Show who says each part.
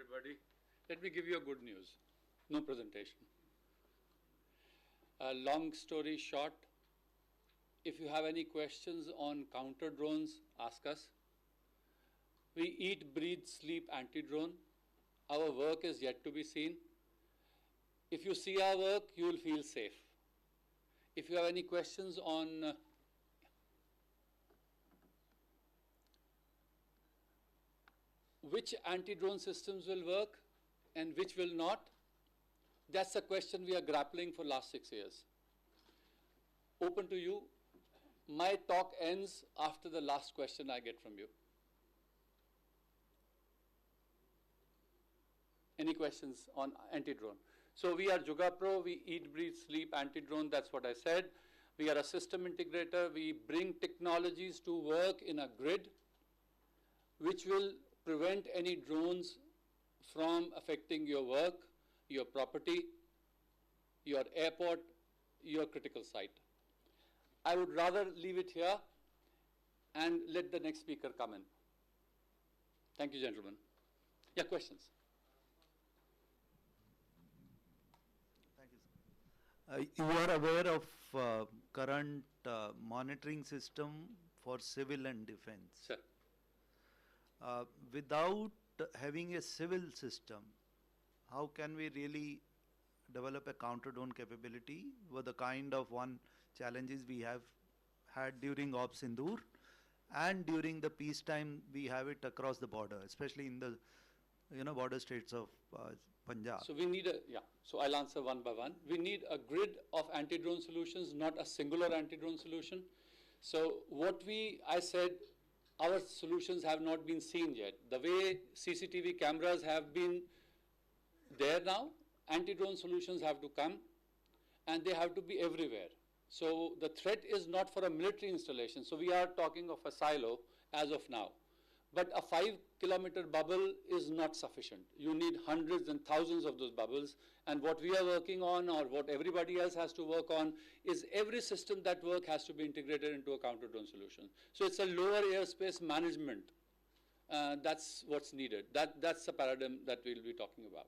Speaker 1: everybody. Let me give you a good news. No presentation. Long story short, if you have any questions on counter drones, ask us. We eat, breathe, sleep anti-drone. Our work is yet to be seen. If you see our work, you will feel safe. If you have any questions on which anti-drone systems will work and which will not, that's a question we are grappling for last 6 years. Open to you. My talk ends after the last question I get from you. Any questions on anti-drone? So we are Jugapro, we eat, breathe, sleep anti-drone, that's what I said. We are a system integrator. We bring technologies to work in a grid which will prevent any drones from affecting your work, your property, your airport, your critical site. I would rather leave it here and let the next speaker come in. Thank you, gentlemen. Yeah, questions?
Speaker 2: Thank you, sir. You are aware of current monitoring system for civil and defense.
Speaker 1: Sir.
Speaker 2: Without having a civil system, how can we really develop a counter-drone capability with the kind of challenges we have had during Op Sindoor and during the peacetime we have it across the border, especially in the border states of Punjab.
Speaker 1: So we need so I'll answer one by one. We need a grid of anti-drone solutions, not a singular anti-drone solution. So I said, our solutions have not been seen yet. The way CCTV cameras have been there now, anti-drone solutions have to come and they have to be everywhere. So the threat is not for a military installation. So we are talking of a silo as of now. But a 5-kilometer bubble is not sufficient. You need hundreds and thousands of those bubbles. And what we are working on, or what everybody else has to work on, is every system that works has to be integrated into a counter-drone solution. So it's a lower airspace management. That's what's needed. That's the paradigm that we'll be talking about.